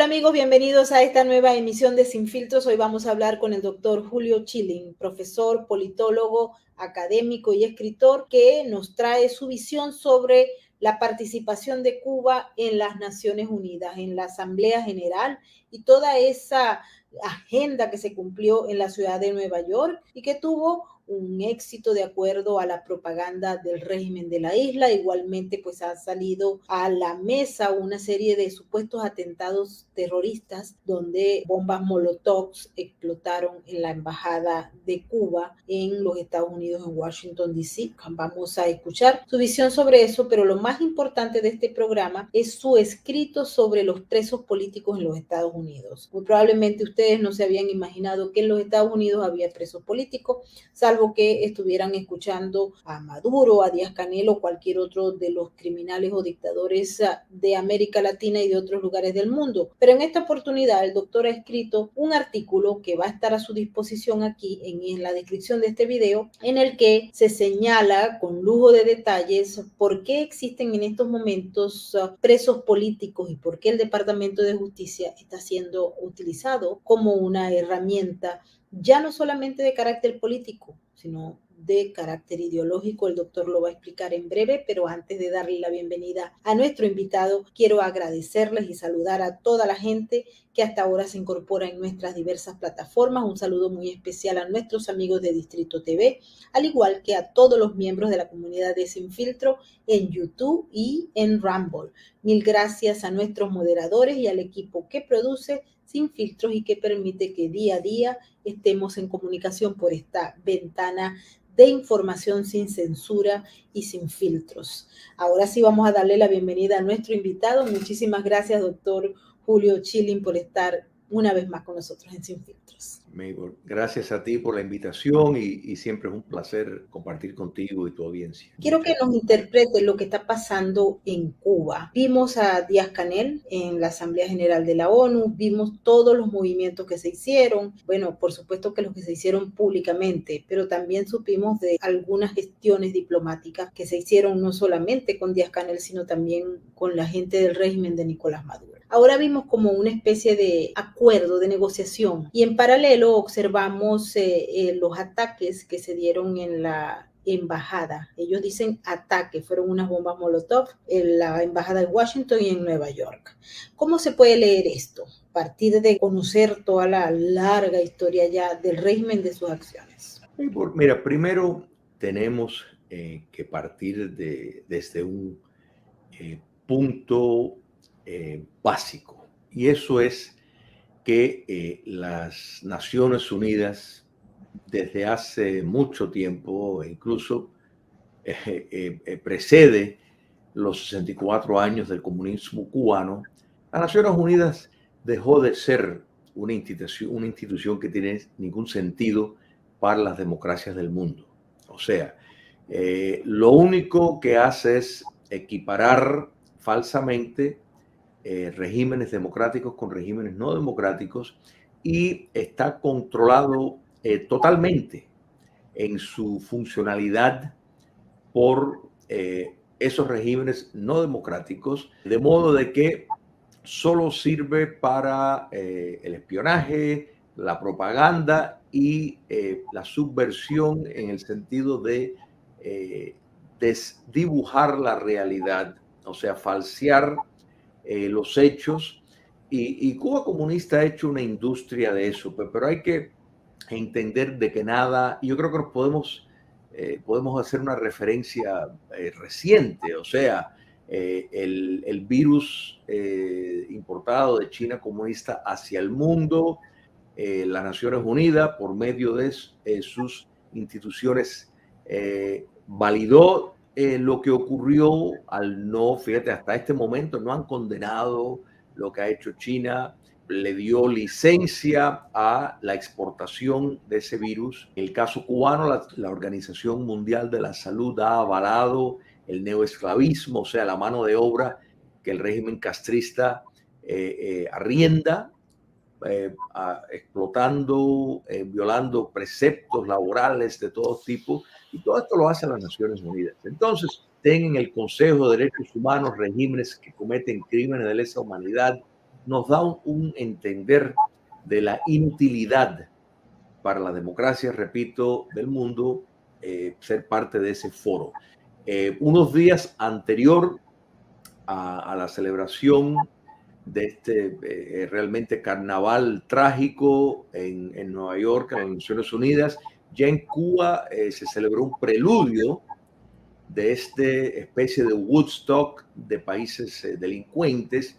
amigos, bienvenidos a esta nueva emisión de Sin Filtros. Hoy vamos a hablar con el doctor Julio Chilling, profesor, politólogo, académico y escritor, que nos trae su visión sobre la participación de Cuba en las Naciones Unidas, en la Asamblea General y toda esa agenda que se cumplió en la ciudad de Nueva York y que tuvo un éxito de acuerdo a la propaganda del régimen de la isla. Igualmente, pues ha salido a la mesa una serie de supuestos atentados terroristas donde bombas molotov explotaron en la embajada de Cuba en los Estados Unidos, en Washington, D.C. Vamos a escuchar su visión sobre eso, pero lo más importante de este programa es su escrito sobre los presos políticos en los Estados Unidos. Muy probablemente ustedes no se habían imaginado que en los Estados Unidos había presos políticos, salvo que estuvieran escuchando a Maduro, a Díaz-Canel o cualquier otro de los criminales o dictadores de América Latina y de otros lugares del mundo. Pero en esta oportunidad el doctor ha escrito un artículo que va a estar a su disposición aquí en la descripción de este video, en el que se señala con lujo de detalles por qué existen en estos momentos presos políticos y por qué el Departamento de Justicia está siendo utilizado como una herramienta ya no solamente de carácter político, sino de carácter ideológico. El doctor lo va a explicar en breve, pero antes de darle la bienvenida a nuestro invitado, quiero agradecerles y saludar a toda la gente que hasta ahora se incorpora en nuestras diversas plataformas. Un saludo muy especial a nuestros amigos de Distrito TV, al igual que a todos los miembros de la comunidad de Sin Filtro en YouTube y en Rumble. Mil gracias a nuestros moderadores y al equipo que produce Sin Filtros y que permite que día a día estemos en comunicación por esta ventana de información sin censura y sin filtros. Ahora sí vamos a darle la bienvenida a nuestro invitado. Muchísimas gracias, doctor Julio Chilling, por estar una vez más con nosotros en Sin Filtros. Mabel, gracias a ti por la invitación y siempre es un placer compartir contigo y tu audiencia. Quiero que nos interprete lo que está pasando en Cuba. Vimos a Díaz-Canel en la Asamblea General de la ONU, vimos todos los movimientos que se hicieron, bueno, por supuesto que los que se hicieron públicamente, pero también supimos de algunas gestiones diplomáticas que se hicieron no solamente con Díaz-Canel, sino también con la gente del régimen de Nicolás Maduro. Ahora vimos como una especie de acuerdo, de negociación, y en paralelo observamos los ataques que se dieron en la embajada. Ellos dicen ataque, fueron unas bombas molotov en la embajada de Washington y en Nueva York. ¿Cómo se puede leer esto? A partir de conocer toda la larga historia ya del régimen, de sus acciones. Mira, primero tenemos que partir desde un punto básico, y eso es que las Naciones Unidas desde hace mucho tiempo, incluso precede los 64 años del comunismo cubano, las Naciones Unidas dejó de ser una institución que tiene ningún sentido para las democracias del mundo. O sea, lo único que hace es equiparar falsamente regímenes democráticos con regímenes no democráticos, y está controlado totalmente en su funcionalidad por esos regímenes no democráticos, de modo de que solo sirve para el espionaje, la propaganda y la subversión, en el sentido de desdibujar la realidad, o sea, falsear los hechos. Y Cuba comunista ha hecho una industria de eso, pero hay que entender de que nada, yo creo que nos podemos hacer una referencia reciente, o sea, el virus importado de China comunista hacia el mundo, las Naciones Unidas, por medio de sus instituciones, validó lo que ocurrió al no, fíjate, hasta este momento no han condenado lo que ha hecho China, le dio licencia a la exportación de ese virus. En el caso cubano, la Organización Mundial de la Salud ha avalado el neoesclavismo, o sea, la mano de obra que el régimen castrista arrienda, explotando, violando preceptos laborales de todo tipo, y todo esto lo hacen las Naciones Unidas. Entonces, tienen en el Consejo de Derechos Humanos regímenes que cometen crímenes de lesa humanidad, nos da un entender de la inutilidad para la democracia, repito, del mundo, ser parte de ese foro. Unos días anterior a la celebración de este realmente carnaval trágico en Nueva York, en las Naciones Unidas, ya en Cuba se celebró un preludio de esta especie de Woodstock de países delincuentes,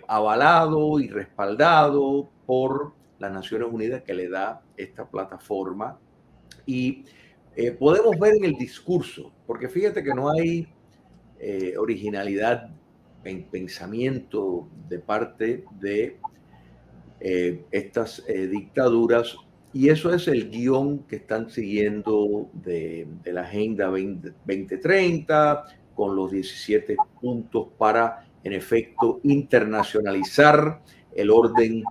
avalado y respaldado por las Naciones Unidas, que le da esta plataforma. Y podemos ver en el discurso, porque fíjate que no hay originalidad en pensamiento de parte de estas dictaduras, y eso es el guión que están siguiendo de la Agenda 2030, con los 17 puntos para, en efecto, internacionalizar el orden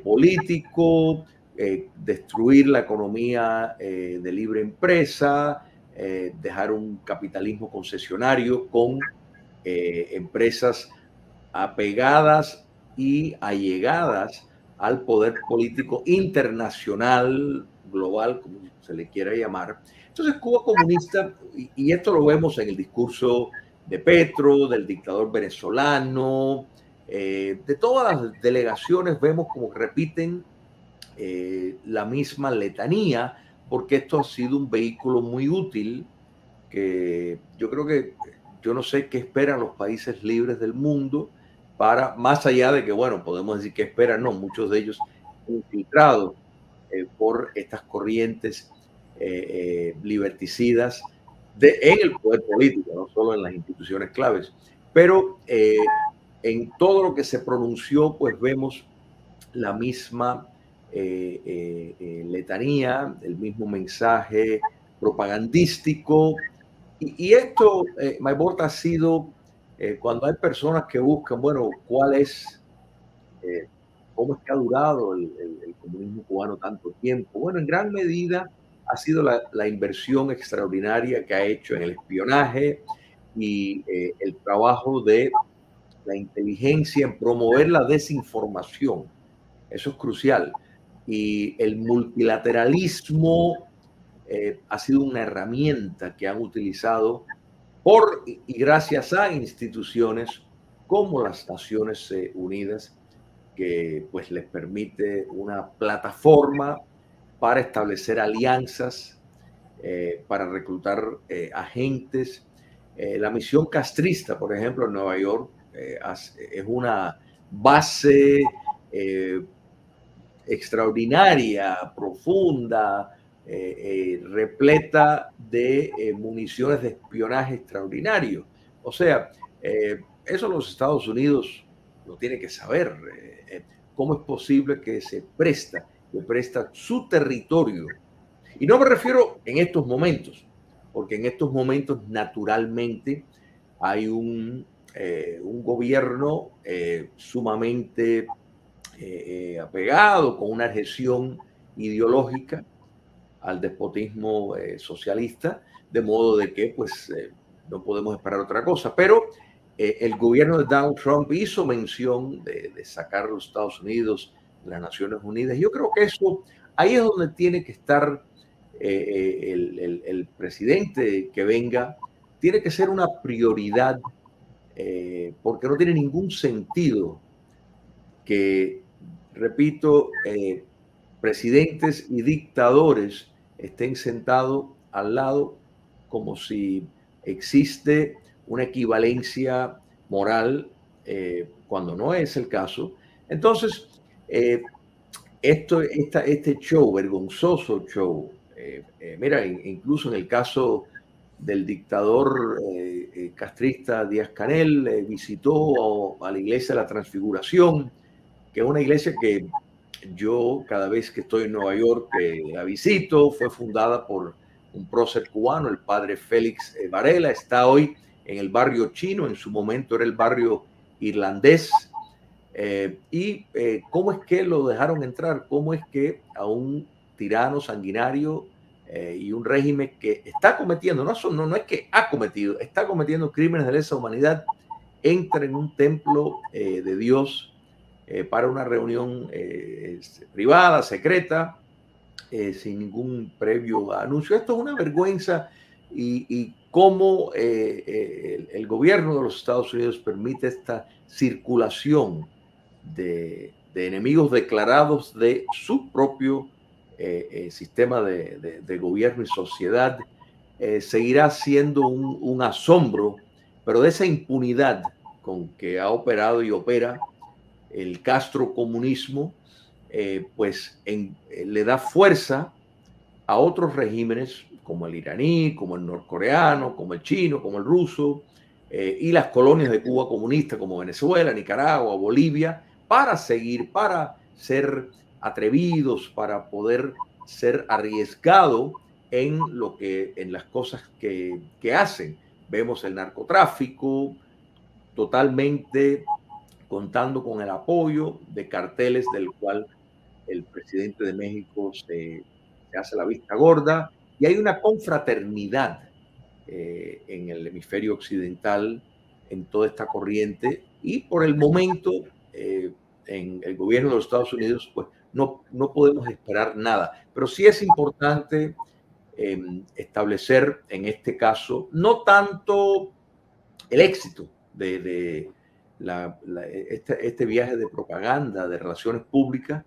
político, destruir la economía de libre empresa, dejar un capitalismo concesionario con empresas apegadas y allegadas al poder político internacional, global, como se le quiera llamar. Entonces, Cuba comunista, y esto lo vemos en el discurso de Petro, del dictador venezolano, de todas las delegaciones, vemos como repiten la misma letanía, porque esto ha sido un vehículo muy útil, que yo creo que, yo no sé qué esperan los países libres del mundo, para, más allá de que, bueno, podemos decir que esperan, no, muchos de ellos infiltrados por estas corrientes liberticidas en el poder político, no solo en las instituciones claves. Pero en todo lo que se pronunció, pues vemos la misma letanía, el mismo mensaje propagandístico. Y esto, Maybort, ha sido cuando hay personas que buscan, bueno, cuál es, cómo es que ha durado el comunismo cubano tanto tiempo. Bueno, en gran medida ha sido la inversión extraordinaria que ha hecho en el espionaje y el trabajo de la inteligencia en promover la desinformación. Eso es crucial. Y el multilateralismo ha sido una herramienta que han utilizado por y gracias a instituciones como las Naciones Unidas, que pues les permite una plataforma para establecer alianzas, para reclutar agentes. La misión castrista, por ejemplo, en Nueva York, es una base extraordinaria, profunda, repleta de municiones de espionaje extraordinario. O sea, eso los Estados Unidos lo tiene que saber. ¿Cómo es posible que se presta su territorio? Y no me refiero en estos momentos, porque en estos momentos naturalmente hay un gobierno sumamente apegado, con una adhesión ideológica al despotismo socialista, de modo de que pues no podemos esperar otra cosa. Pero el gobierno de Donald Trump hizo mención de sacar a los Estados Unidos de las Naciones Unidas. Yo creo que eso, ahí es donde tiene que estar el presidente que venga, tiene que ser una prioridad, porque no tiene ningún sentido que, repito, presidentes y dictadores estén sentados al lado como si existe una equivalencia moral, cuando no es el caso. Entonces, este show, vergonzoso show, mira, incluso en el caso del dictador castrista Díaz-Canel, visitó a la iglesia de la Transfiguración, que es una iglesia que yo cada vez que estoy en Nueva York la visito. Fue fundada por un prócer cubano, el padre Félix Varela. Está hoy en el barrio chino, en su momento era el barrio irlandés. ¿Cómo es que lo dejaron entrar? ¿Cómo es que a un tirano sanguinario y un régimen que está cometiendo, no es que ha cometido, está cometiendo crímenes de lesa humanidad, entra en un templo de Dios para una reunión privada, secreta, sin ningún previo anuncio. Esto es una vergüenza y cómo el gobierno de los Estados Unidos permite esta circulación de enemigos declarados de su propio sistema de gobierno y sociedad. Seguirá siendo un asombro, pero de esa impunidad con que ha operado y opera el castrocomunismo, le da fuerza a otros regímenes como el iraní, como el norcoreano, como el chino, como el ruso, y las colonias de Cuba comunista como Venezuela, Nicaragua, Bolivia, para seguir, para ser atrevidos, para poder ser arriesgado en las cosas que hacen. Vemos el narcotráfico totalmente contando con el apoyo de carteles del cual el presidente de México se hace la vista gorda, y hay una confraternidad en el hemisferio occidental en toda esta corriente, y por el momento en el gobierno de los Estados Unidos pues no podemos esperar nada, pero sí es importante establecer en este caso no tanto el éxito de este viaje de propaganda, de relaciones públicas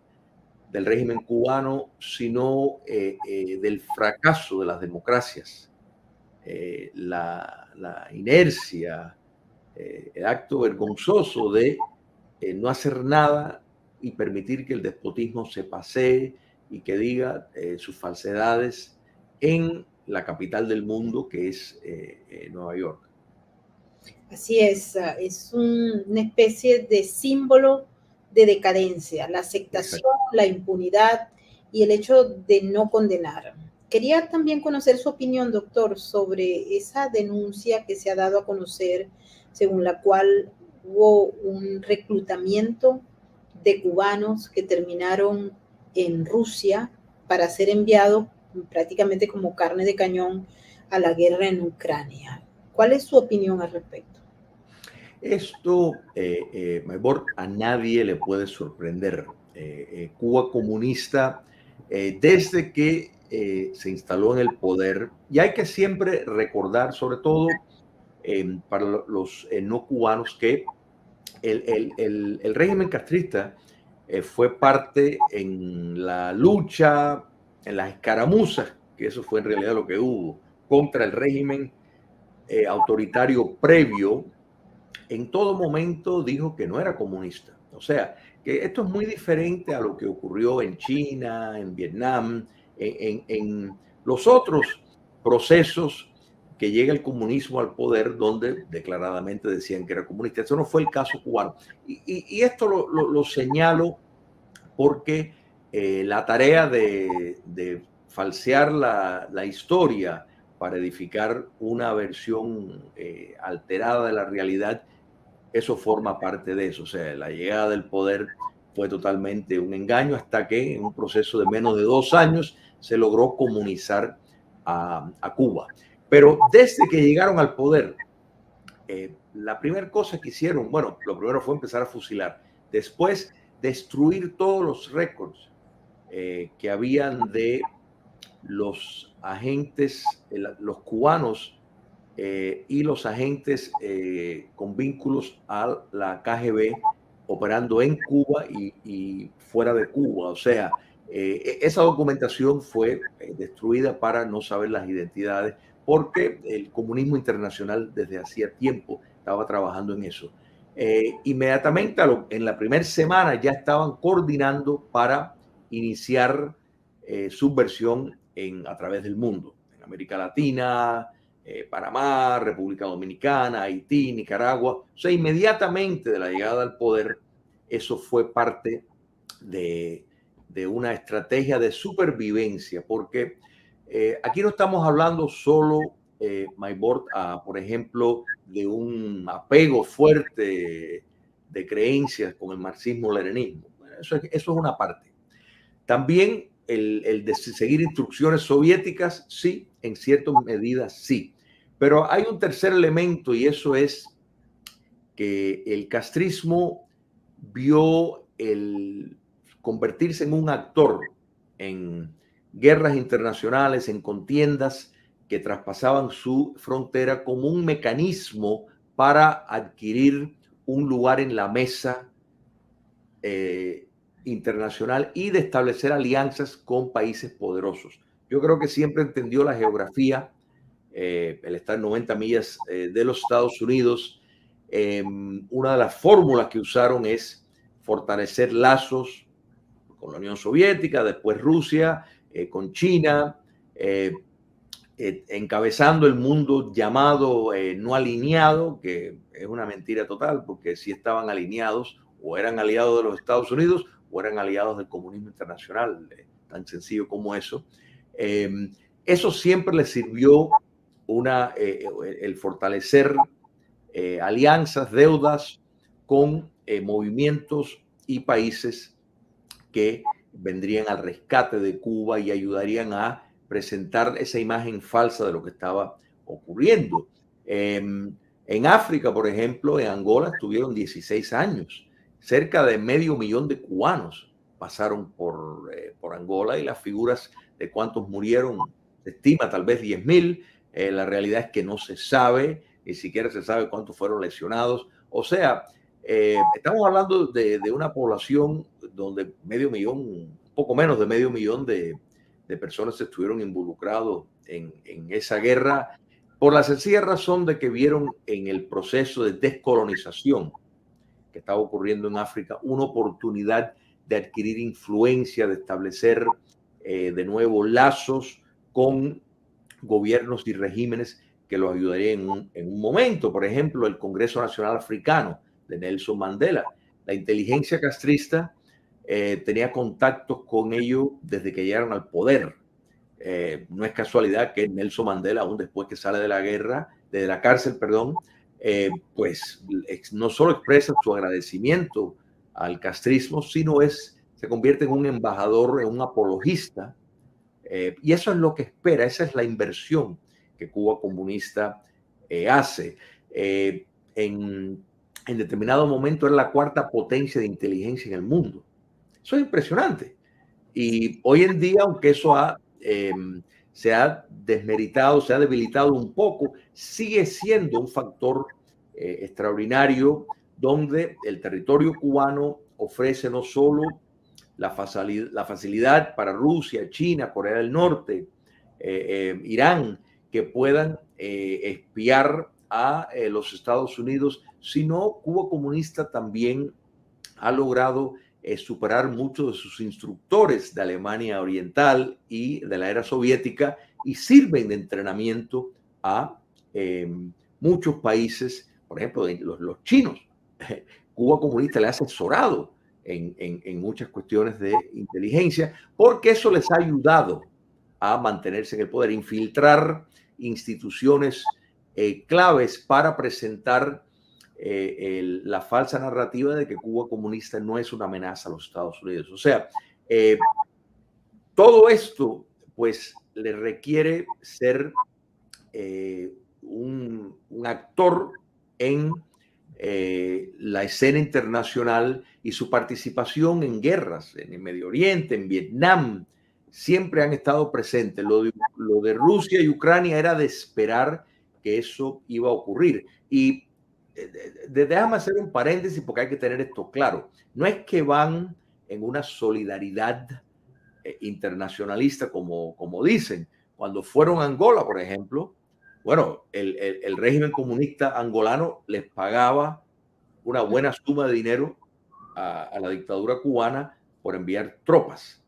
del régimen cubano, sino del fracaso de las democracias, la inercia, el acto vergonzoso de no hacer nada y permitir que el despotismo se pasee y que diga sus falsedades en la capital del mundo, que es Nueva York. Así es una especie de símbolo de decadencia, la aceptación, exacto, la impunidad y el hecho de no condenar. Quería también conocer su opinión, doctor, sobre esa denuncia que se ha dado a conocer, según la cual hubo un reclutamiento de cubanos que terminaron en Rusia para ser enviados prácticamente como carne de cañón a la guerra en Ucrania. ¿Cuál es su opinión al respecto? Esto, Maybor, a nadie le puede sorprender. Cuba comunista, desde que se instaló en el poder, y hay que siempre recordar, sobre todo para los no cubanos, que el régimen castrista fue parte en la lucha, en las escaramuzas, que eso fue en realidad lo que hubo, contra el régimen autoritario previo. En todo momento dijo que no era comunista. O sea, que esto es muy diferente a lo que ocurrió en China, en Vietnam, en los otros procesos que llega el comunismo al poder, donde declaradamente decían que era comunista. Eso no fue el caso cubano. Y esto lo señalo porque la tarea de falsear la historia para edificar una versión alterada de la realidad, eso forma parte de eso. O sea, la llegada del poder fue totalmente un engaño, hasta que en un proceso de menos de 2 años se logró comunizar a Cuba. Pero desde que llegaron al poder, la primera cosa que hicieron, bueno, lo primero fue empezar a fusilar. Después, destruir todos los récords que habían de los agentes, los cubanos y los agentes con vínculos a la KGB operando en Cuba y fuera de Cuba. O sea, esa documentación fue destruida para no saber las identidades, porque el comunismo internacional desde hacía tiempo estaba trabajando en eso. Inmediatamente en la primera semana ya estaban coordinando para iniciar subversión a través del mundo, en América Latina, Panamá, República Dominicana, Haití, Nicaragua. O sea, inmediatamente de la llegada al poder, eso fue parte de una estrategia de supervivencia, porque aquí no estamos hablando solo, Maybord, por ejemplo, de un apego fuerte de creencias con el marxismo-leninismo. Eso es una parte. También el de seguir instrucciones soviéticas, sí, en cierta medida sí. Pero hay un tercer elemento, y eso es que el castrismo vio el convertirse en un actor en guerras internacionales, en contiendas que traspasaban su frontera como un mecanismo para adquirir un lugar en la mesa internacional y de establecer alianzas con países poderosos. Yo creo que siempre entendió la geografía, el estar 90 millas de los Estados Unidos. Una de las fórmulas que usaron es fortalecer lazos con la Unión Soviética, después Rusia, con China, encabezando el mundo llamado no alineado, que es una mentira total, porque si estaban alineados o eran aliados de los Estados Unidos o eran aliados del comunismo internacional, tan sencillo como eso. Eso siempre les sirvió el fortalecer alianzas, deudas con movimientos y países que vendrían al rescate de Cuba y ayudarían a presentar esa imagen falsa de lo que estaba ocurriendo. En África, por ejemplo, en Angola estuvieron 16 años. Cerca de 500,000 de cubanos pasaron por Angola y las figuras de cuántos murieron se estima tal vez 10,000. La realidad es que no se sabe, ni siquiera se sabe cuántos fueron lesionados. O sea, estamos hablando de una población donde 500,000, un poco menos de 500,000 de personas estuvieron involucrados en esa guerra por la sencilla razón de que vieron en el proceso de descolonización que estaba ocurriendo en África una oportunidad de adquirir influencia, de establecer de nuevo lazos con gobiernos y regímenes que los ayudarían en un momento. Por ejemplo, el Congreso Nacional Africano de Nelson Mandela. La inteligencia castrista tenía contactos con ellos desde que llegaron al poder. No es casualidad que Nelson Mandela, aún después que sale de la guerra, de la cárcel, perdón, pues no solo expresa su agradecimiento al castrismo, sino se convierte en un embajador, en un apologista. Y eso es lo que espera, esa es la inversión que Cuba comunista hace. En determinado momento era la cuarta potencia de inteligencia en el mundo. Eso es impresionante. Y hoy en día, aunque eso se ha desmeritado, se ha debilitado un poco, sigue siendo un factor extraordinario donde el territorio cubano ofrece no solo la facilidad para Rusia, China, Corea del Norte, Irán, que puedan espiar a los Estados Unidos, sino Cuba comunista también ha logrado superar muchos de sus instructores de Alemania Oriental y de la era soviética y sirven de entrenamiento a muchos países, por ejemplo, los chinos. Cuba comunista le ha asesorado en muchas cuestiones de inteligencia porque eso les ha ayudado a mantenerse en el poder, infiltrar instituciones claves para presentar la falsa narrativa de que Cuba comunista no es una amenaza a los Estados Unidos. O sea, todo esto pues le requiere ser un actor en la escena internacional y su participación en guerras en el Medio Oriente, en Vietnam, siempre han estado presentes. Lo de Rusia y Ucrania era de esperar que eso iba a ocurrir. Y déjame hacer un paréntesis porque hay que tener esto claro. No es que van en una solidaridad internacionalista como dicen. Cuando fueron a Angola, por ejemplo, bueno, el régimen comunista angolano les pagaba una buena suma de dinero a la dictadura cubana por enviar tropas.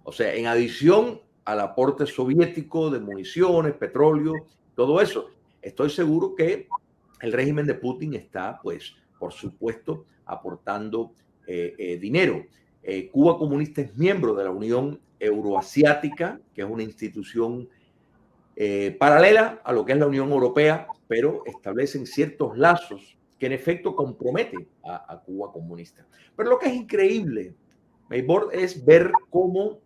O sea, en adición al aporte soviético de municiones, petróleo, todo eso, estoy seguro que el régimen de Putin está, pues, por supuesto, aportando dinero. Cuba comunista es miembro de la Unión Euroasiática, que es una institución paralela a lo que es la Unión Europea, pero establecen ciertos lazos que en efecto comprometen a Cuba comunista. Pero lo que es increíble, Maybord, es ver cómo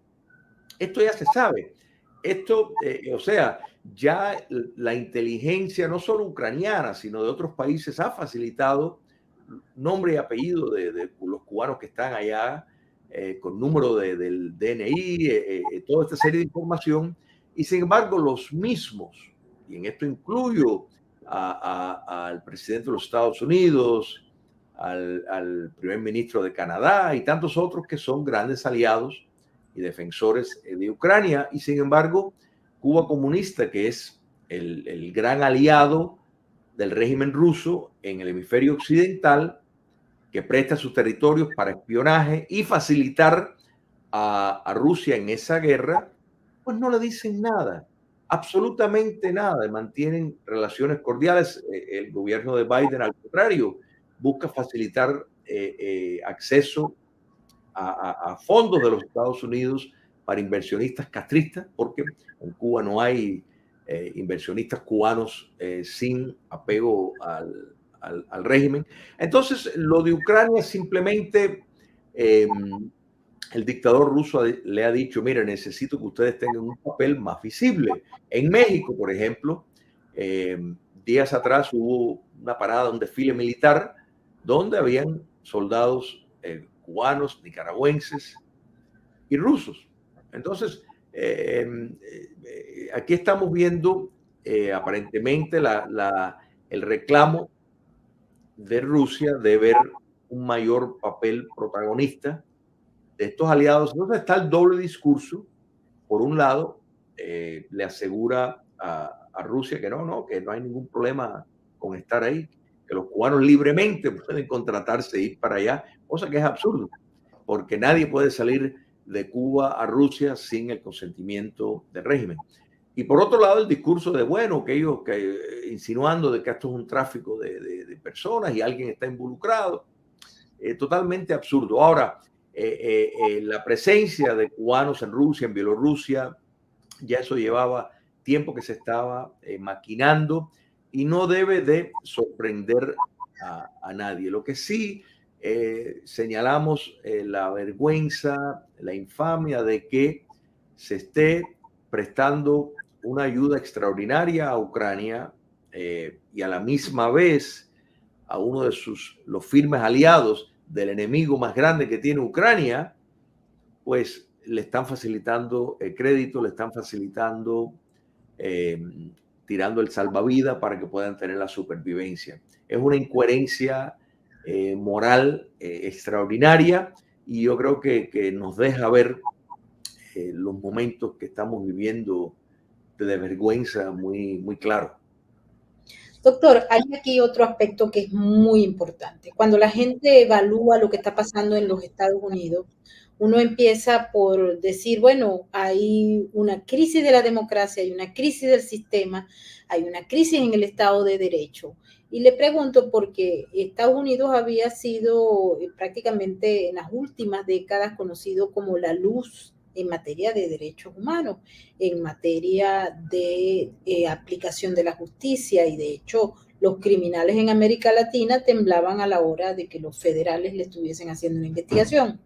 esto ya se sabe. Esto, o sea, ya la inteligencia no solo ucraniana, sino de otros países ha facilitado nombre y apellido de los cubanos que están allá, con número del DNI, toda esta serie de información, y sin embargo los mismos, y en esto incluyo al presidente de los Estados Unidos, al primer ministro de Canadá y tantos otros que son grandes aliados y defensores de Ucrania, y sin embargo Cuba comunista, que es el gran aliado del régimen ruso en el hemisferio occidental, que presta sus territorios para espionaje y facilitar a Rusia en esa guerra, pues no le dicen nada, absolutamente nada, mantienen relaciones cordiales. El gobierno de Biden, al contrario, busca facilitar acceso a fondos de los Estados Unidos para inversionistas castristas, porque en Cuba no hay inversionistas cubanos sin apego al régimen. Entonces, lo de Ucrania simplemente el dictador ruso le ha dicho, mire, necesito que ustedes tengan un papel más visible. En México, por ejemplo, días atrás hubo una parada, un desfile militar, donde habían soldados cubanos, nicaragüenses y rusos. Entonces, aquí estamos viendo aparentemente el reclamo de Rusia de ver un mayor papel protagonista de estos aliados. Entonces está el doble discurso. Por un lado, le asegura a Rusia que no hay ningún problema con estar ahí, que los cubanos libremente pueden contratarse e ir para allá, cosa que es absurdo, porque nadie puede salir de Cuba a Rusia sin el consentimiento del régimen. Y por otro lado, el discurso de, bueno, que ellos insinuando de que esto es un tráfico de personas y alguien está involucrado, totalmente absurdo. Ahora, la presencia de cubanos en Rusia, en Bielorrusia, ya eso llevaba tiempo que se estaba maquinando y no debe de sorprender a nadie. Lo que sí señalamos la vergüenza, la infamia de que se esté prestando una ayuda extraordinaria a Ucrania y a la misma vez a uno de los firmes aliados del enemigo más grande que tiene Ucrania, pues le están facilitando el crédito, le están facilitando tirando el salvavidas para que puedan tener la supervivencia. Es una incoherencia moral extraordinaria y yo creo que nos deja ver los momentos que estamos viviendo de vergüenza muy, muy claro. Doctor, hay aquí otro aspecto que es muy importante. Cuando la gente evalúa lo que está pasando en los Estados Unidos, uno empieza por decir, bueno, hay una crisis de la democracia, hay una crisis del sistema, hay una crisis en el Estado de Derecho. Y le pregunto porque Estados Unidos había sido prácticamente en las últimas décadas conocido como la luz en materia de derechos humanos, en materia de aplicación de la justicia, y de hecho los criminales en América Latina temblaban a la hora de que los federales le estuviesen haciendo una investigación.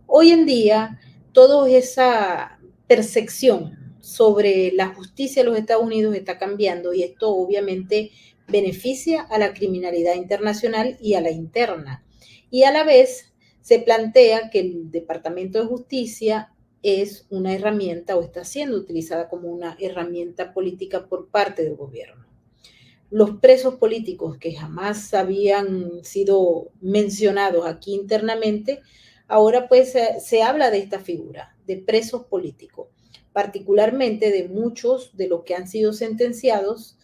Hoy en día, toda esa percepción sobre la justicia de los Estados Unidos está cambiando y esto obviamente beneficia a la criminalidad internacional y a la interna. Y a la vez se plantea que el Departamento de Justicia es una herramienta o está siendo utilizada como una herramienta política por parte del gobierno. Los presos políticos que jamás habían sido mencionados aquí internamente, ahora pues se habla de esta figura, de presos políticos, particularmente de muchos de los que han sido sentenciados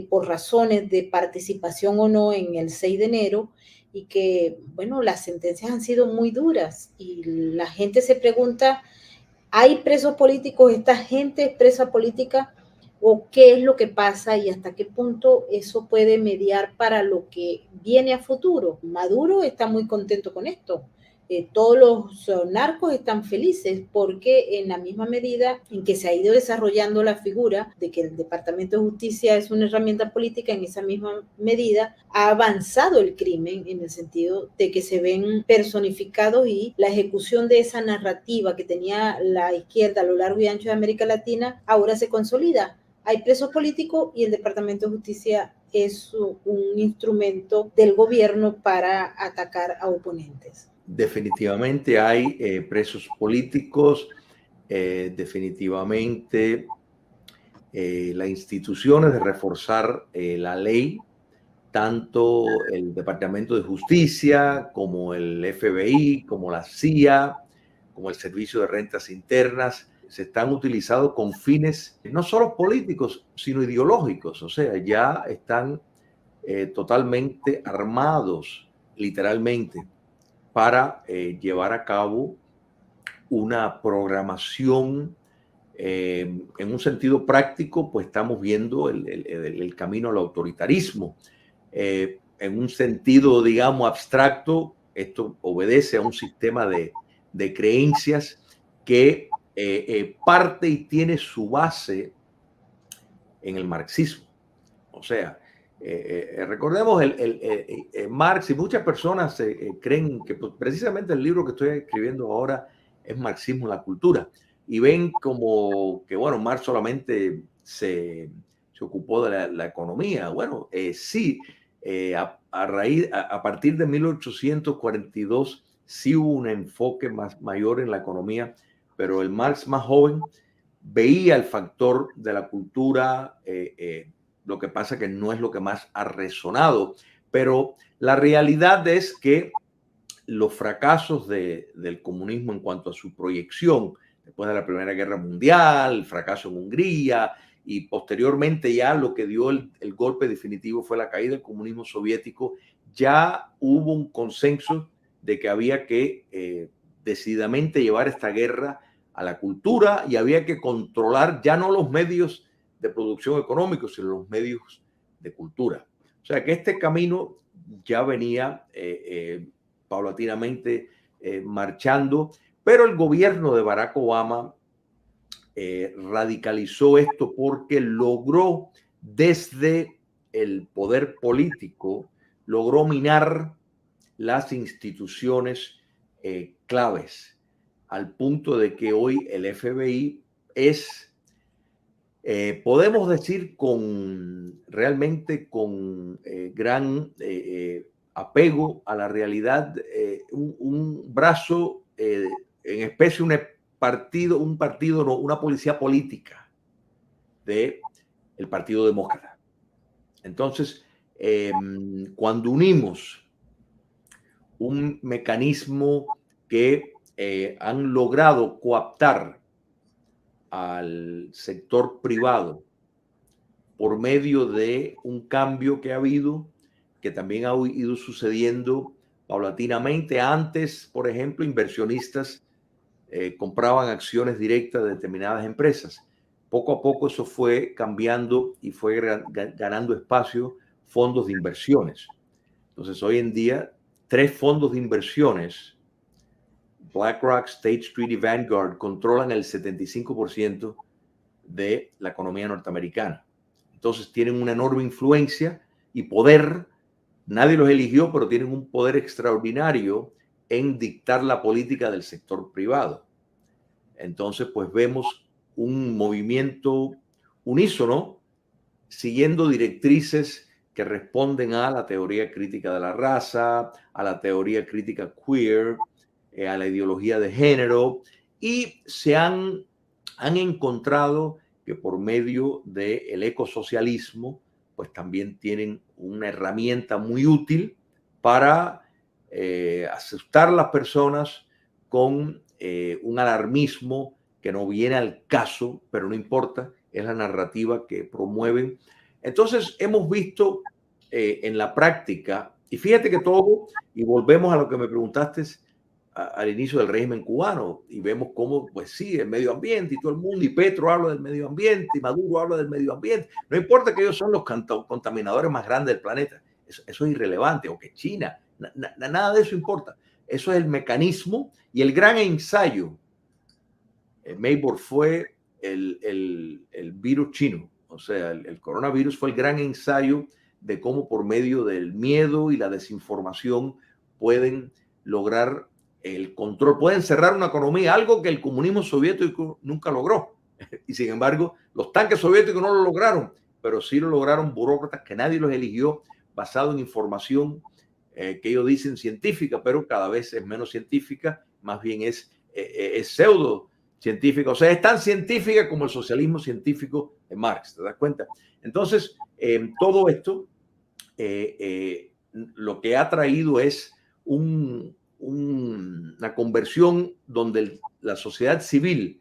por razones de participación o no en el 6 de enero, y que, bueno, las sentencias han sido muy duras y la gente se pregunta, ¿hay presos políticos? ¿Esta gente es presa política? ¿O qué es lo que pasa y hasta qué punto eso puede mediar para lo que viene a futuro? Maduro está muy contento con esto. Todos los narcos están felices porque en la misma medida en que se ha ido desarrollando la figura de que el Departamento de Justicia es una herramienta política, en esa misma medida ha avanzado el crimen en el sentido de que se ven personificados y la ejecución de esa narrativa que tenía la izquierda a lo largo y ancho de América Latina ahora se consolida. Hay presos políticos y el Departamento de Justicia es un instrumento del gobierno para atacar a oponentes. Definitivamente hay presos políticos, definitivamente las instituciones de reforzar la ley, tanto el Departamento de Justicia como el FBI, como la CIA, como el Servicio de Rentas Internas, se están utilizando con fines no solo políticos, sino ideológicos. O sea, ya están totalmente armados, literalmente, para llevar a cabo una programación. En un sentido práctico, pues estamos viendo el camino al autoritarismo. En un sentido, digamos, abstracto, esto obedece a un sistema de creencias que parte y tiene su base en el marxismo. O sea, recordemos Marx, y muchas personas creen que pues, precisamente el libro que estoy escribiendo ahora es Marxismo en la cultura, y ven como que, bueno, Marx solamente se ocupó de la economía. Bueno, sí, a partir de 1842 sí hubo un enfoque mayor en la economía, pero el Marx más joven veía el factor de la cultura. Lo que pasa que no es lo que más ha resonado, pero la realidad es que los fracasos del comunismo en cuanto a su proyección, después de la Primera Guerra Mundial, el fracaso en Hungría y posteriormente ya lo que dio el golpe definitivo fue la caída del comunismo soviético, ya hubo un consenso de que había que decididamente llevar esta guerra a la cultura y había que controlar ya no los medios de producción económicos, sino los medios de cultura. O sea que este camino ya venía paulatinamente marchando, pero el gobierno de Barack Obama radicalizó esto porque logró desde el poder político, logró minar las instituciones claves, al punto de que hoy el FBI es, podemos decir realmente con gran apego a la realidad, un brazo en especie, un partido, no, una policía política del Partido Demócrata. Entonces, cuando unimos un mecanismo que han logrado coaptar al sector privado por medio de un cambio que ha habido, que también ha ido sucediendo paulatinamente. Antes, por ejemplo, inversionistas compraban acciones directas de determinadas empresas. Poco a poco eso fue cambiando y fue ganando espacio fondos de inversiones. Entonces, hoy en día, 3 fondos de inversiones, BlackRock, State Street y Vanguard, controlan el 75% de la economía norteamericana. Entonces tienen una enorme influencia y poder. Nadie los eligió, pero tienen un poder extraordinario en dictar la política del sector privado. Entonces, pues vemos un movimiento unísono siguiendo directrices que responden a la teoría crítica de la raza, a la teoría crítica queer, a la ideología de género, y se han encontrado que por medio del ecosocialismo, pues también tienen una herramienta muy útil para asustar a las personas con un alarmismo que no viene al caso, pero no importa, es la narrativa que promueven. Entonces hemos visto en la práctica, y fíjate que todo, y volvemos a lo que me preguntaste al inicio del régimen cubano, y vemos cómo, pues sí, el medio ambiente y todo el mundo, y Petro habla del medio ambiente, y Maduro habla del medio ambiente, no importa que ellos son los contaminadores más grandes del planeta, eso es irrelevante, o que China, nada de eso importa, eso es el mecanismo y el gran ensayo. Marburg fue el virus chino, o sea, el coronavirus fue el gran ensayo de cómo por medio del miedo y la desinformación pueden lograr el control, pueden cerrar una economía, algo que el comunismo soviético nunca logró. Y sin embargo, los tanques soviéticos no lo lograron pero sí lo lograron burócratas que nadie los eligió, basado en información que ellos dicen científica, pero cada vez es menos científica, más bien es pseudo científica, o sea, es tan científica como el socialismo científico de Marx, ¿te das cuenta? Entonces, todo esto lo que ha traído es una conversión donde la sociedad civil,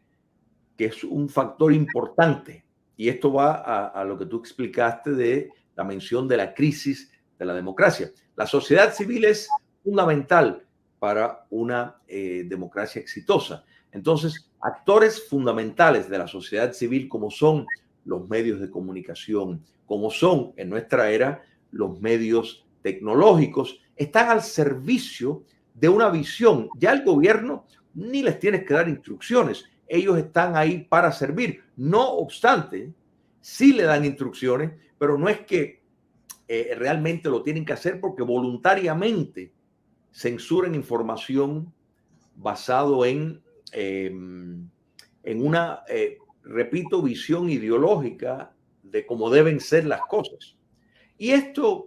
que es un factor importante, y esto va a lo que tú explicaste de la mención de la crisis de la democracia. La sociedad civil es fundamental para una democracia exitosa. Entonces, actores fundamentales de la sociedad civil, como son los medios de comunicación, como son en nuestra era los medios tecnológicos, están al servicio de una visión. Ya el gobierno ni les tienes que dar instrucciones, ellos están ahí para servir. No obstante, sí le dan instrucciones, pero no es que realmente lo tienen que hacer, porque voluntariamente censuran información basado en una, repito, visión ideológica de cómo deben ser las cosas. Y esto,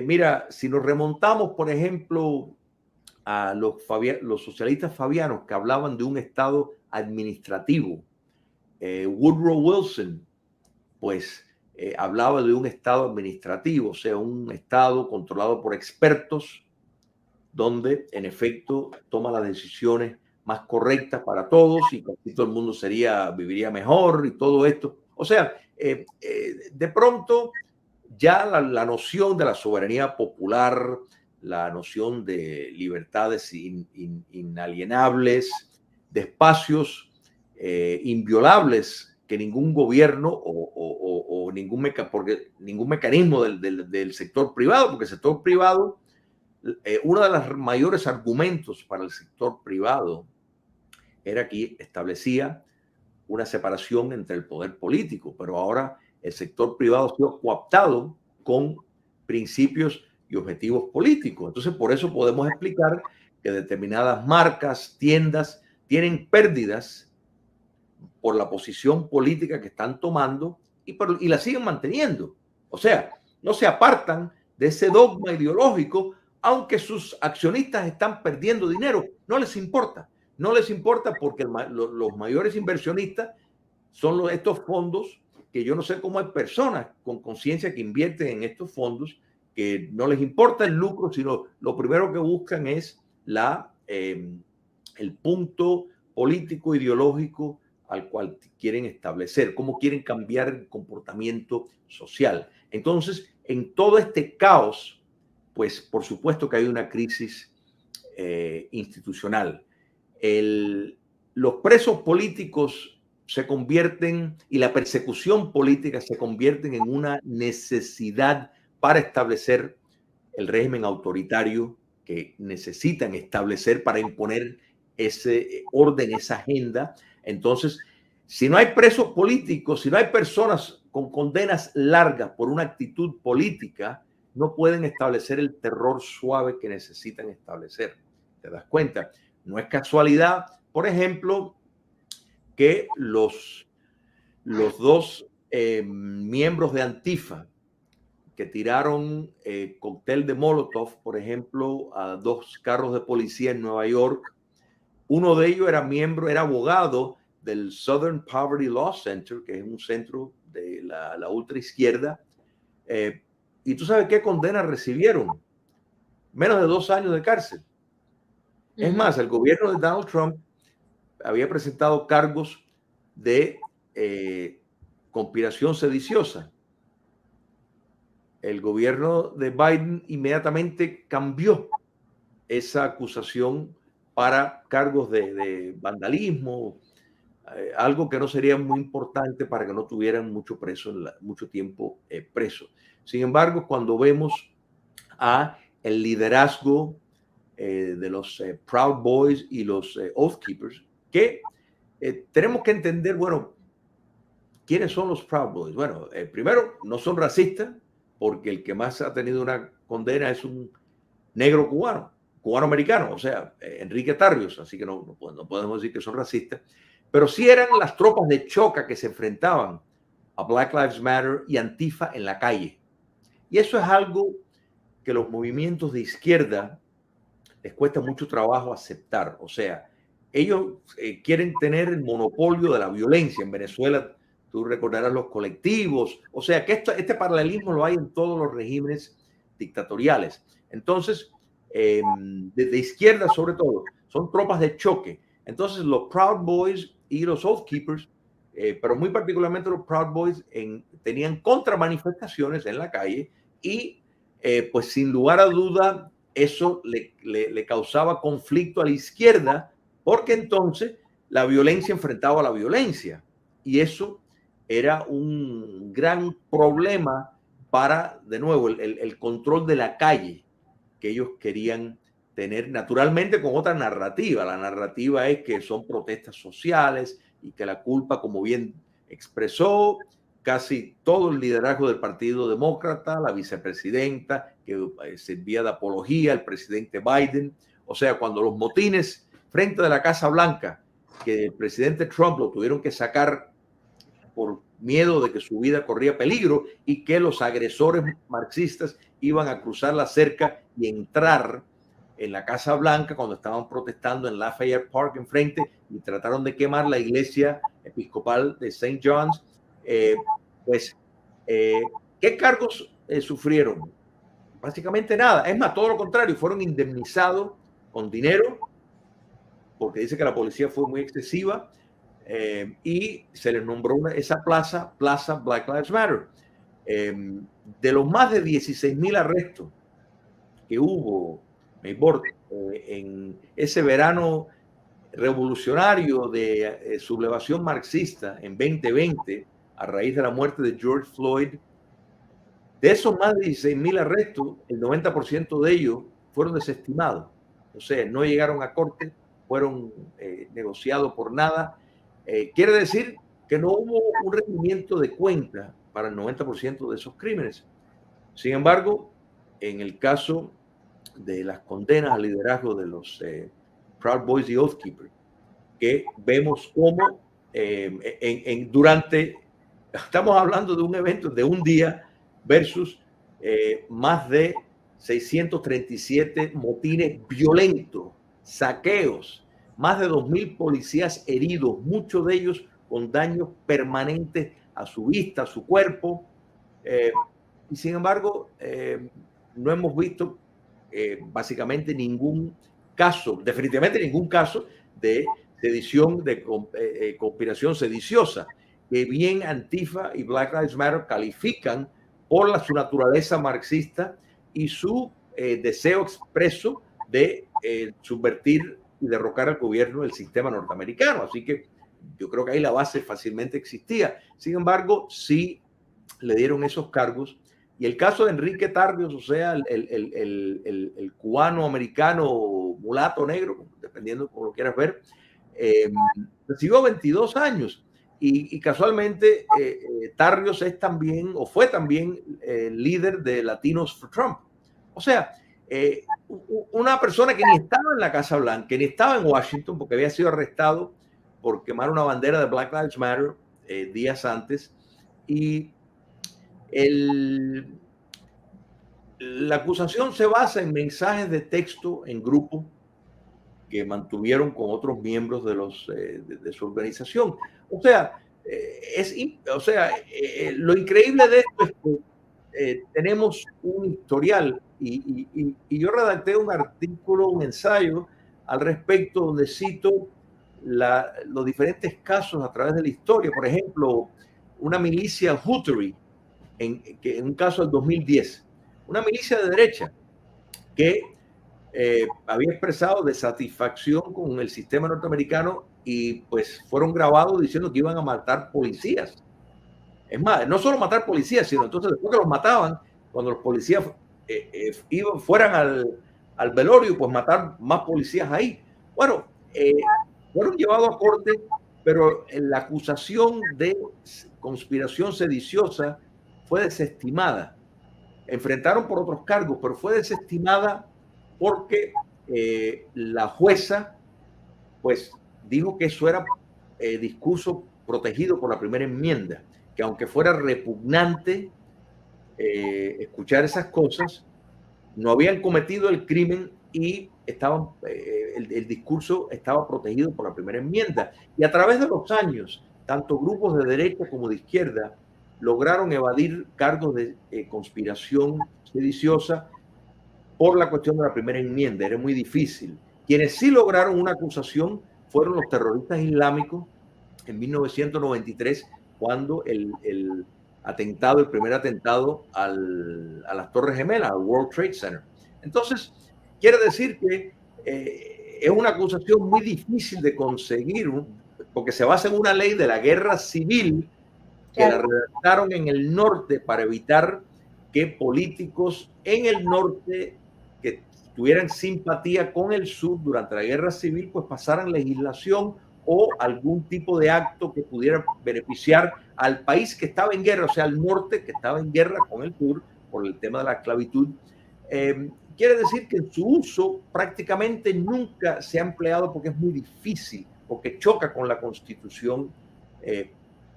mira, si nos remontamos, por ejemplo, a los socialistas fabianos que hablaban de un Estado administrativo, Woodrow Wilson, pues hablaba de un Estado administrativo, o sea, un Estado controlado por expertos, donde en efecto toma las decisiones más correctas para todos y casi todo el mundo viviría mejor y todo esto. O sea, de pronto ya la noción de la soberanía popular, la noción de libertades inalienables, de espacios inviolables que ningún gobierno o ningún mecanismo del sector privado, porque el sector privado, uno de los mayores argumentos para el sector privado era que establecía una separación entre el poder político, pero ahora el sector privado ha sido cooptado con principios y objetivos políticos. Entonces, por eso podemos explicar que determinadas marcas, tiendas, tienen pérdidas por la posición política que están tomando y la siguen manteniendo. O sea, no se apartan de ese dogma ideológico, aunque sus accionistas están perdiendo dinero. No les importa. No les importa porque los mayores inversionistas son estos fondos, que yo no sé cómo hay personas con conciencia que invierten en estos fondos, que no les importa el lucro, sino lo primero que buscan es el punto político, ideológico al cual quieren establecer, cómo quieren cambiar el comportamiento social. Entonces, en todo este caos, pues por supuesto que hay una crisis institucional. Los presos políticos se convierten, y la persecución política se convierten en una necesidad para establecer el régimen autoritario que necesitan establecer para imponer ese orden, esa agenda. Entonces, si no hay presos políticos, si no hay personas con condenas largas por una actitud política, no pueden establecer el terror suave que necesitan establecer. ¿Te das cuenta? No es casualidad, por ejemplo, que los dos miembros de Antifa que tiraron cóctel de Molotov, por ejemplo, a dos carros de policía en Nueva York, uno de ellos era abogado del Southern Poverty Law Center, que es un centro de la ultraizquierda. ¿Y tú sabes qué condena recibieron? Menos de 2 años de cárcel. Es más, el gobierno de Donald Trump había presentado cargos de conspiración sediciosa. El gobierno de Biden inmediatamente cambió esa acusación para cargos de vandalismo, algo que no sería muy importante para que no tuvieran mucho tiempo preso. Sin embargo, cuando vemos el liderazgo de los Proud Boys y los Oath Keepers, que tenemos que entender, bueno, ¿quiénes son los Proud Boys? Bueno, primero, no son racistas, porque el que más ha tenido una condena es un negro cubano-americano, o sea, Enrique Tarrios, así que no podemos decir que son racistas, pero sí eran las tropas de choca que se enfrentaban a Black Lives Matter y Antifa en la calle. Y eso es algo que los movimientos de izquierda les cuesta mucho trabajo aceptar. O sea, ellos quieren tener el monopolio de la violencia. En Venezuela, tú recordarás los colectivos. O sea, que este paralelismo lo hay en todos los regímenes dictatoriales. Entonces, de izquierda sobre todo, son tropas de choque. Entonces, los Proud Boys y los Oath Keepers, pero muy particularmente los Proud Boys, tenían contramanifestaciones en la calle y, pues sin lugar a duda, eso le causaba conflicto a la izquierda, porque entonces la violencia enfrentaba a la violencia. Y eso era un gran problema para, de nuevo, el control de la calle que ellos querían tener, naturalmente con otra narrativa. La narrativa es que son protestas sociales y que la culpa, como bien expresó casi todo el liderazgo del Partido Demócrata, la vicepresidenta que servía de apología al presidente Biden. O sea, cuando los motines frente de la Casa Blanca, que el presidente Trump lo tuvieron que sacar por miedo de que su vida corría peligro y que los agresores marxistas iban a cruzar la cerca y entrar en la Casa Blanca cuando estaban protestando en Lafayette Park enfrente y trataron de quemar la iglesia episcopal de St. John's. ¿Qué cargos sufrieron? Básicamente nada. Es más, todo lo contrario, fueron indemnizados con dinero porque dice que la policía fue muy excesiva. Y se les nombró esa plaza Black Lives Matter. De los más de 16,000 arrestos que hubo en ese verano revolucionario de sublevación marxista en 2020, a raíz de la muerte de George Floyd, de esos más de 16,000 arrestos, el 90% de ellos fueron desestimados. O sea, no llegaron a corte, fueron negociados por nada. Quiere decir que no hubo un rendimiento de cuenta para el 90% de esos crímenes. Sin embargo, en el caso de las condenas al liderazgo de los Proud Boys y Oath Keepers, que vemos cómo estamos hablando de un evento de un día versus más de 637 motines violentos, saqueos, más de 2,000 policías heridos, muchos de ellos con daños permanentes a su vista, a su cuerpo. Y sin embargo, no hemos visto básicamente ningún caso, definitivamente ningún caso de sedición, de conspiración sediciosa, que bien Antifa y Black Lives Matter califican por su naturaleza marxista y su deseo expreso de subvertir y derrocar al gobierno del sistema norteamericano. Así que yo creo que ahí la base fácilmente existía. Sin embargo, sí le dieron esos cargos. Y el caso de Enrique Tarrios, o sea, el cubano-americano mulato negro, dependiendo como lo quieras ver, recibió 22 años. Y casualmente Tarrios es también, o fue también, líder de Latinos for Trump. O sea, una persona que ni estaba en la Casa Blanca, que ni estaba en Washington, porque había sido arrestado por quemar una bandera de Black Lives Matter días antes. Y la acusación se basa en mensajes de texto en grupo que mantuvieron con otros miembros de su organización. O sea, lo increíble de esto es que tenemos un historial y yo redacté un artículo, un ensayo al respecto donde cito los diferentes casos a través de la historia. Por ejemplo, una milicia Houthi, en un caso del 2010, una milicia de derecha que había expresado desatisfacción con el sistema norteamericano y pues fueron grabados diciendo que iban a matar policías. Es más, no solo matar policías, sino entonces después que los mataban, cuando los policías fueran al velorio, pues matar más policías ahí. Bueno, fueron llevados a corte, pero la acusación de conspiración sediciosa fue desestimada. Enfrentaron por otros cargos, pero fue desestimada porque la jueza pues dijo que eso era discurso protegido por la primera enmienda que aunque fuera repugnante escuchar esas cosas, no habían cometido el crimen y estaban, el discurso estaba protegido por la primera enmienda. Y a través de los años, tanto grupos de derecha como de izquierda lograron evadir cargos de conspiración sediciosa por la cuestión de la primera enmienda. Era muy difícil. Quienes sí lograron una acusación fueron los terroristas islámicos en 1993, cuando el primer atentado a las Torres Gemelas, al World Trade Center. Entonces, quiere decir que es una acusación muy difícil de conseguir, porque se basa en una ley de la guerra civil que la redactaron en el norte para evitar que políticos en el norte que tuvieran simpatía con el sur durante la guerra civil, pues pasaran legislación o algún tipo de acto que pudiera beneficiar al país que estaba en guerra, o sea, al norte que estaba en guerra con el sur por el tema de la esclavitud. Quiere decir que en su uso prácticamente nunca se ha empleado porque es muy difícil, porque choca con la Constitución,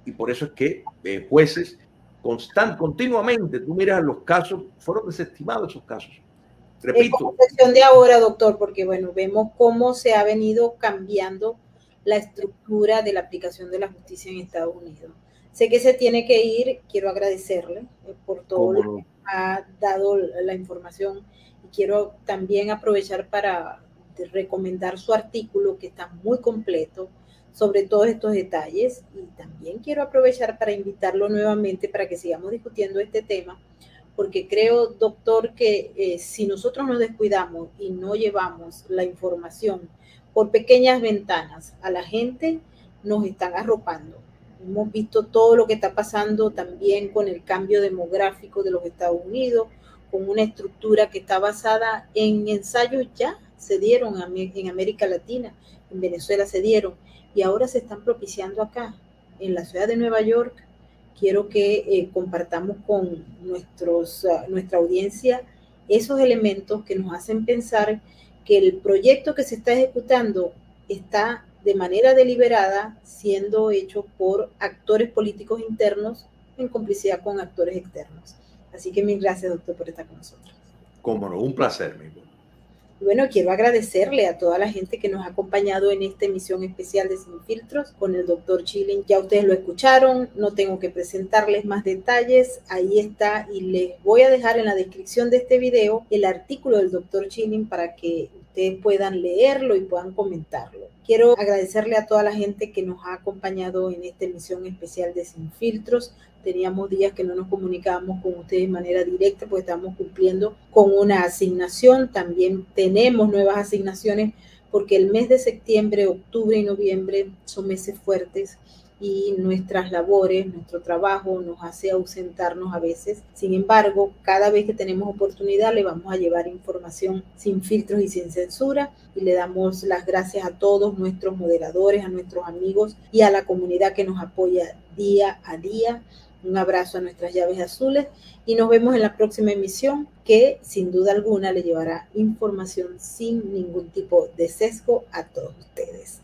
y por eso es que jueces continuamente, tú miras los casos, fueron desestimados esos casos. Repito. Es cuestión de ahora, doctor, porque bueno, vemos cómo se ha venido cambiando la estructura de la aplicación de la justicia en Estados Unidos. Sé que se tiene que ir, quiero agradecerle por todo lo que ha dado la información y quiero también aprovechar para recomendar su artículo que está muy completo sobre todos estos detalles y también quiero aprovechar para invitarlo nuevamente para que sigamos discutiendo este tema, porque creo, doctor, que si nosotros nos descuidamos y no llevamos la información por pequeñas ventanas a la gente, nos están arropando. Hemos visto todo lo que está pasando también con el cambio demográfico de los Estados Unidos, con una estructura que está basada en ensayos ya se dieron en América Latina, en Venezuela se dieron, y ahora se están propiciando acá, en la ciudad de Nueva York. Quiero que compartamos con nuestra audiencia esos elementos que nos hacen pensar que el proyecto que se está ejecutando está de manera deliberada siendo hecho por actores políticos internos en complicidad con actores externos. Así que mil gracias, doctor, por estar con nosotros. Cómo no, un placer, mi amor. Bueno, quiero agradecerle a toda la gente que nos ha acompañado en esta emisión especial de Sin Filtros con el doctor Chilling. Ya ustedes lo escucharon, no tengo que presentarles más detalles, ahí está, y les voy a dejar en la descripción de este video el artículo del doctor Chilling para que ustedes puedan leerlo y puedan comentarlo. Quiero agradecerle a toda la gente que nos ha acompañado en esta emisión especial de Sin Filtros. Teníamos días que no nos comunicábamos con ustedes de manera directa, pues estamos cumpliendo con una asignación. También tenemos nuevas asignaciones porque el mes de septiembre, octubre y noviembre son meses fuertes y nuestras labores, nuestro trabajo nos hace ausentarnos a veces. Sin embargo, cada vez que tenemos oportunidad le vamos a llevar información sin filtros y sin censura, y le damos las gracias a todos nuestros moderadores, a nuestros amigos y a la comunidad que nos apoya día a día. Un abrazo a nuestras llaves azules y nos vemos en la próxima emisión, que sin duda alguna le llevará información sin ningún tipo de sesgo a todos ustedes.